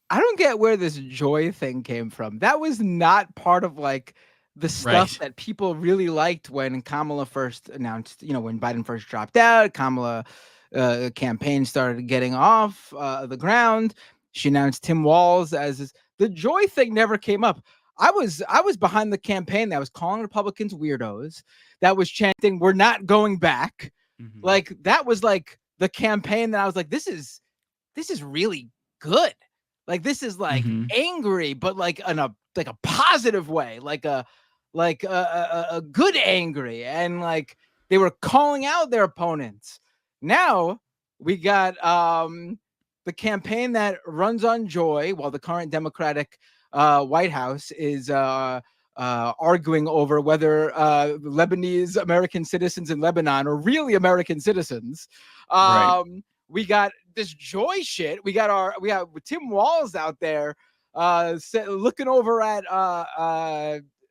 I don't get where this joy thing came from. That was not part of like the stuff that people really liked when Kamala first announced, when Biden first dropped out, Kamala campaign started getting off the ground. She announced Tim Walz as the joy thing never came up. I was behind the campaign that was calling Republicans weirdos, that was chanting, "We're not going back." Mm-hmm. Like that was like the campaign that I was like, this is really good. Like this is like angry, but like in a positive way, like a good angry, and like they were calling out their opponents. Now we got the campaign that runs on joy, while the current Democratic White House is arguing over whether Lebanese American citizens in Lebanon are really American citizens. Right. We got this joy shit. We got Tim Walz out there looking over at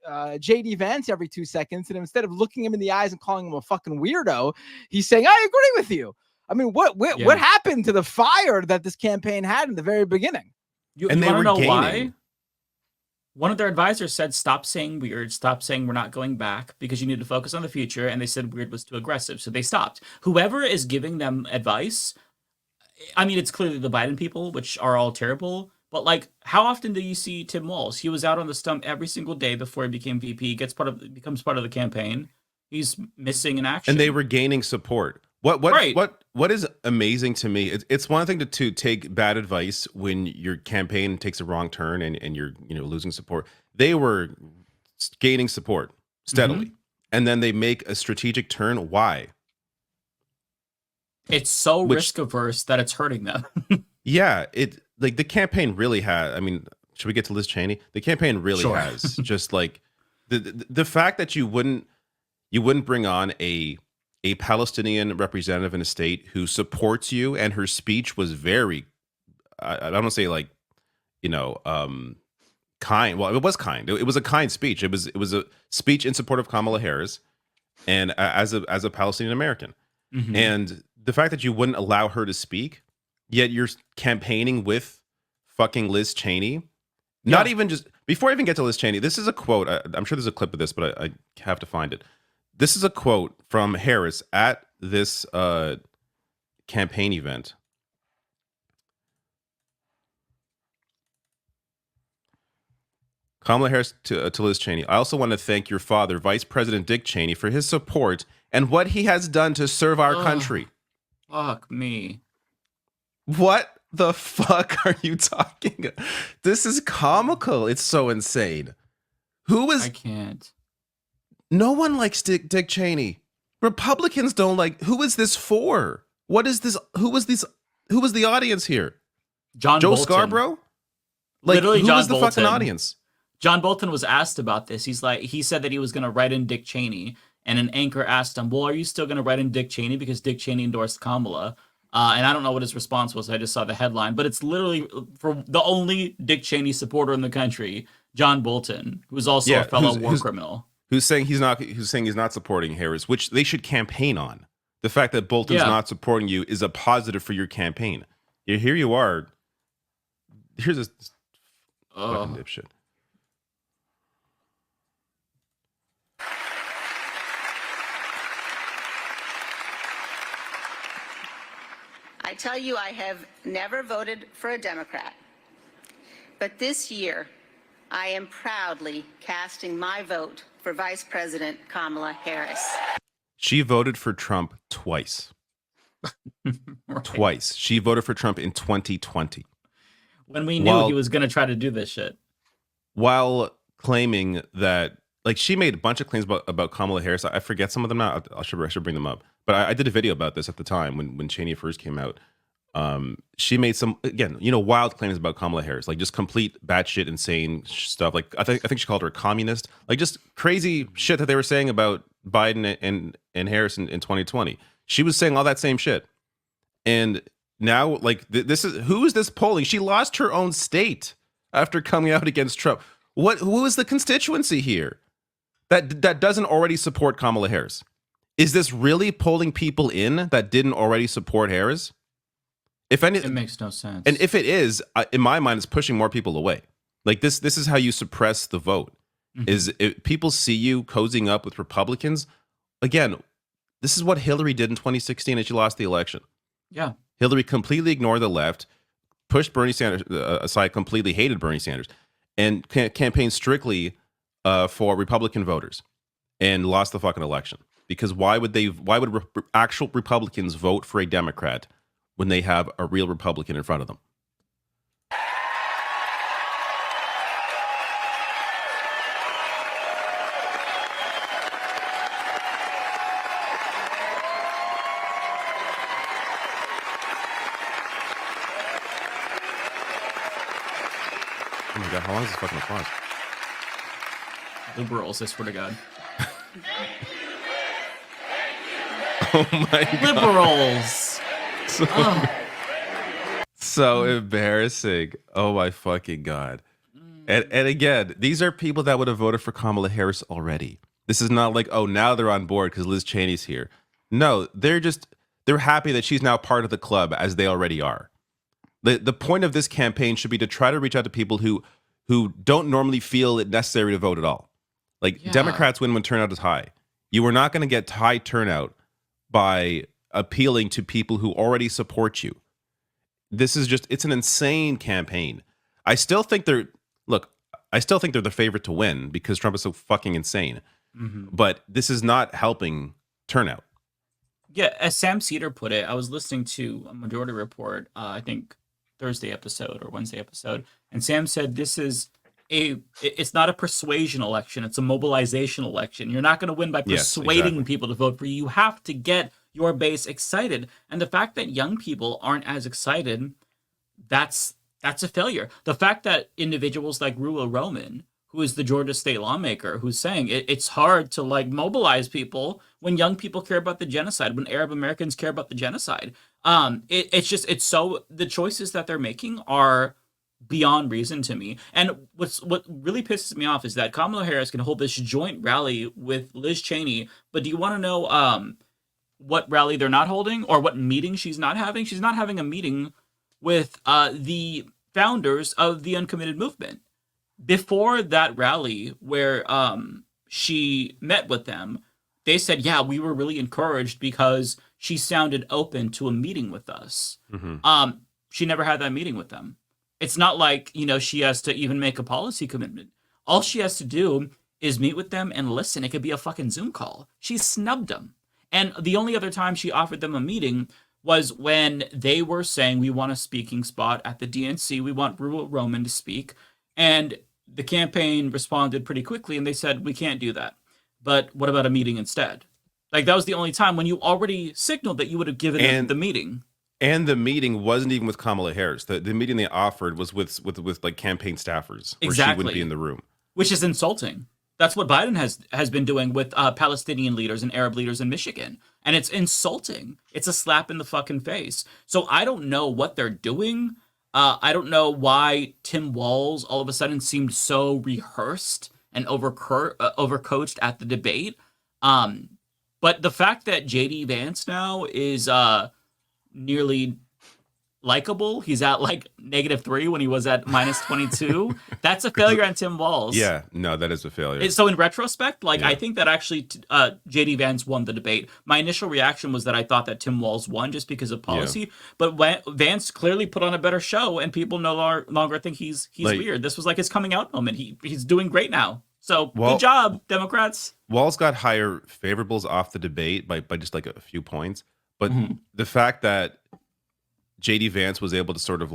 JD Vance every 2 seconds, and instead of looking him in the eyes and calling him a fucking weirdo, he's saying, "I agree with you." I mean, what happened to the fire that this campaign had in the very beginning? You want to know why? One of their advisors said, "Stop saying weird. Stop saying we're not going back, because you need to focus on the future." And they said weird was too aggressive, so they stopped. Whoever is giving them advice, I mean, it's clearly the Biden people, which are all terrible. But like, how often do you see Tim Walz? He was out on the stump every single day before he became VP. Becomes part of the campaign. He's missing in action, and they were gaining support. What is amazing to me? It's one thing to take bad advice when your campaign takes a wrong turn and you're losing support. They were gaining support steadily, and then they make a strategic turn. Why? It's so risk averse that it's hurting them. Yeah, the campaign really has. I mean, should we get to Liz Cheney? The campaign really has just like the fact that you wouldn't bring on a Palestinian representative in a state who supports you, and her speech was very, I don't want to say like, kind. Well, it was kind. It was a kind speech. It was a speech in support of Kamala Harris, and as a Palestinian American, and the fact that you wouldn't allow her to speak, yet you're campaigning with fucking Liz Cheney. Not even just before I even get to Liz Cheney. This is a quote. I'm sure there's a clip of this, but I have to find it. This is a quote from Harris at this campaign event. Kamala Harris to Liz Cheney. "I also want to thank your father, Vice President Dick Cheney, for his support and what he has done to serve our country." Fuck me. What the fuck are you talking? This is comical. It's so insane. I can't. No one likes Dick Cheney. Republicans don't like. Who is this for? What is this? Who was the audience here? Joe Bolton. Scarborough? Like, literally, who John was the Bolton. fucking audience? John Bolton was asked about this. He said that he was going to write in Dick Cheney, and an anchor asked him, "Well, are you still going to write in Dick Cheney because Dick Cheney endorsed Kamala?" And I don't know what his response was. I just saw the headline, but it's literally for the only Dick Cheney supporter in the country, John Bolton, who's also a fellow war criminal. Who's saying he's not supporting Harris, which they should campaign on. The fact that Bolton's not supporting you is a positive for your campaign. Here you are. Here's a fucking dipshit. I tell you, I have never voted for a Democrat, but this year I am proudly casting my vote for Vice President Kamala Harris. She voted for Trump twice. Twice. She voted for Trump in 2020. When we knew he was going to try to do this shit. While claiming that, like, she made a bunch of claims about Kamala Harris. I forget some of them now. I should bring them up. But I did a video about this at the time when Cheney first came out. She made some, again, wild claims about Kamala Harris, like just complete batshit insane stuff. Like I think she called her a communist, like just crazy shit that they were saying about Biden and Harris in 2020. She was saying all that same shit. And now, like, who is this polling? She lost her own state after coming out against Trump. Who is the constituency here that doesn't already support Kamala Harris? Is this really polling people in that didn't already support Harris? If any, It makes no sense. and if it is, in my mind, it's pushing more people away. Like this is how you suppress the vote. Is if people see you cozying up with Republicans. Again, this is what Hillary did in 2016 as she lost the election. Yeah. Hillary completely ignored the left, pushed Bernie Sanders aside, completely hated Bernie Sanders, and campaigned strictly for Republican voters, and lost the fucking election. Because why would actual Republicans vote for a Democrat when they have a real Republican in front of them? Oh my God, how long is this fucking applause? Liberals, I swear to God. Oh my God. Liberals. So embarrassing. Oh my fucking God. And again, these are people that would have voted for Kamala Harris already. This is not like, oh, now they're on board because Liz Cheney's here. No, they're happy that she's now part of the club, as they already are. The point of this campaign should be to try to reach out to people who don't normally feel it necessary to vote at all. Like, Democrats win when turnout is high. You are not going to get high turnout by appealing to people who already support you. This is it's an insane campaign. I still think they're the favorite to win because Trump is so fucking insane. But this is not helping turnout. Yeah, as Sam Cedar put it, I was listening to a Majority Report, I think Thursday episode or Wednesday episode, and Sam said it's not a persuasion election, it's a mobilization election. You're not going to win by persuading people to vote for you. You have to get your base excited. And the fact that young people aren't as excited, that's a failure. The fact that individuals like Ruel Roman, who is the Georgia state lawmaker, who's saying it's hard to mobilize people when young people care about the genocide, when Arab Americans care about the genocide. The choices that they're making are beyond reason to me. And what really pisses me off is that Kamala Harris can hold this joint rally with Liz Cheney, but do you want to know what rally they're not holding or what meeting she's not having? She's not having a meeting with the founders of the Uncommitted Movement. Before that rally where she met with them, they said, yeah, we were really encouraged because she sounded open to a meeting with us. She never had that meeting with them. It's not like, she has to even make a policy commitment. All she has to do is meet with them and listen. It could be a fucking Zoom call. She snubbed them. And the only other time she offered them a meeting was when they were saying, we want a speaking spot at the DNC. We want Ruel Roman to speak. And the campaign responded pretty quickly and they said, we can't do that. But what about a meeting instead? That was the only time when you already signaled that you would have given the meeting. And the meeting wasn't even with Kamala Harris. The meeting they offered was with campaign staffers, where she wouldn't be in the room. Which is insulting. That's what Biden has been doing with Palestinian leaders and Arab leaders in Michigan. And it's insulting. It's a slap in the fucking face. So I don't know what they're doing. I don't know why Tim Walz all of a sudden seemed so rehearsed and overcoached at the debate. But the fact that J.D. Vance now is nearly likable, he's at -3 when he was at -22. That's a failure on Tim Walz. Yeah, no, that is a failure. So in retrospect, I think that actually J.D. Vance won the debate. My initial reaction was that I thought that Tim Walz won just because of policy, but Vance clearly put on a better show, and people no longer think he's weird. This was his coming out moment. He's doing great now. So good job, Democrats. Walz got higher favorables off the debate by just a few points, but the fact that J.D. Vance was able to sort of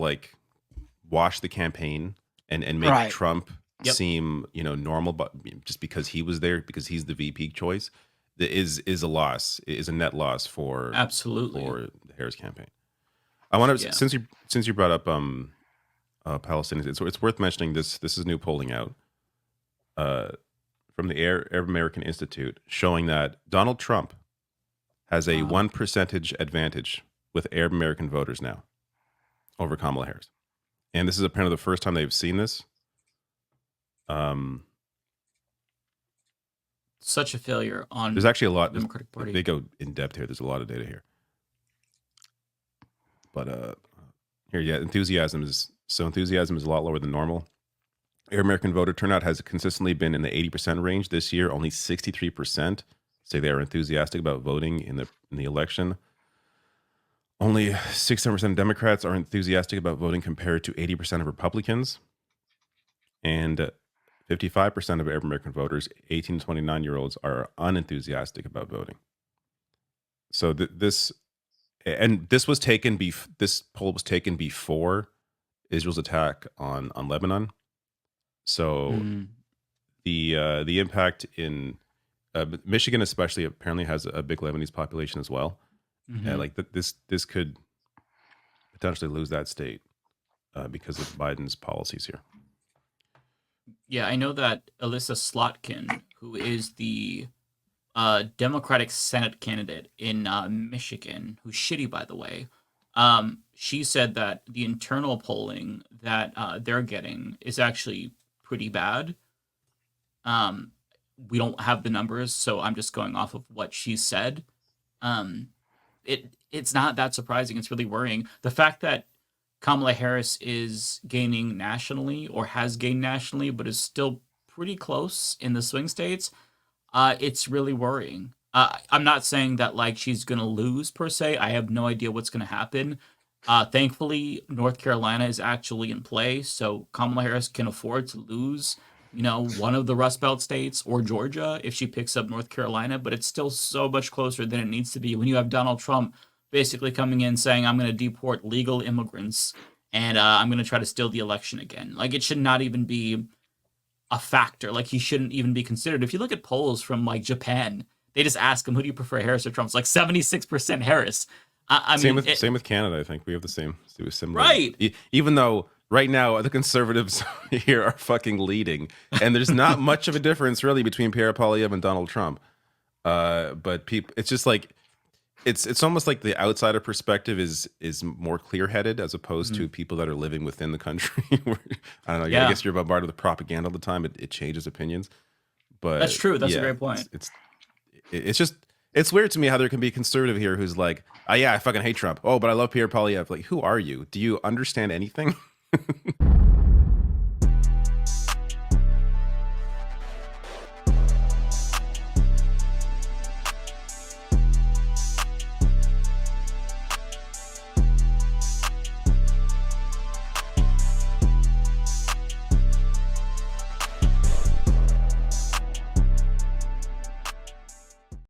wash the campaign and make Trump seem normal, but just because he was there, because he's the VP choice, is a loss. Is a net loss for the Harris campaign. I want to since you brought up Palestinians, it's worth mentioning this. This is new polling out from the Arab American Institute showing that Donald Trump has a 1% advantage with Arab American voters now over Kamala Harris. And this is apparently the first time they've seen this. Such a failure on there's actually a lot. Democratic Party. They go in depth here. There's a lot of data here. But Here, yeah, enthusiasm is a lot lower than normal. American voter turnout has consistently been in the 80% range. This year, only 63% say they are enthusiastic about voting in the election. Only 67% of Democrats are enthusiastic about voting compared to 80% of Republicans. And 55% of American voters, 18 to 29-year-olds, are unenthusiastic about voting. So this poll was taken before Israel's attack on Lebanon. So the impact in Michigan especially apparently has a big Lebanese population as well. Like this could potentially lose that state because of Biden's policies here. Yeah, I know that Alyssa Slotkin, who is the Democratic Senate candidate in Michigan, who's shitty, by the way, she said that the internal polling that they're getting is actually pretty bad. We don't have the numbers, so I'm just going off of what she said. It's not that surprising. It's really worrying. The fact that Kamala Harris is gaining nationally or has gained nationally, but is still pretty close in the swing states, it's really worrying. I'm not saying that like she's going to lose per se. I have no idea what's going to happen. Thankfully, North Carolina is actually in play, so Kamala Harris can afford to lose, one of the Rust Belt states or Georgia if she picks up North Carolina, but it's still so much closer than it needs to be when you have Donald Trump basically coming in saying, I'm going to deport legal immigrants and I'm going to try to steal the election again. Like, it should not even be a factor. Like, he shouldn't even be considered. If you look at polls from like Japan, they just ask him, who do you prefer, Harris or Trump? It's like 76% Harris. Same with Canada. I think we have the same. It was similar, right? Even though right now the conservatives here are fucking leading, and there's not much of a difference really between Pierre Poilievre and Donald Trump. But people, it's just like it's almost like the outsider perspective is more clear-headed as opposed to people that are living within the country. I don't know. Yeah. I guess you're bombarded with propaganda all the time. It changes opinions. But that's true. That's a great point. It's weird to me how there can be a conservative here who's like, oh, yeah, I fucking hate Trump. Oh, but I love Pierre Poilievre. Like, who are you? Do you understand anything?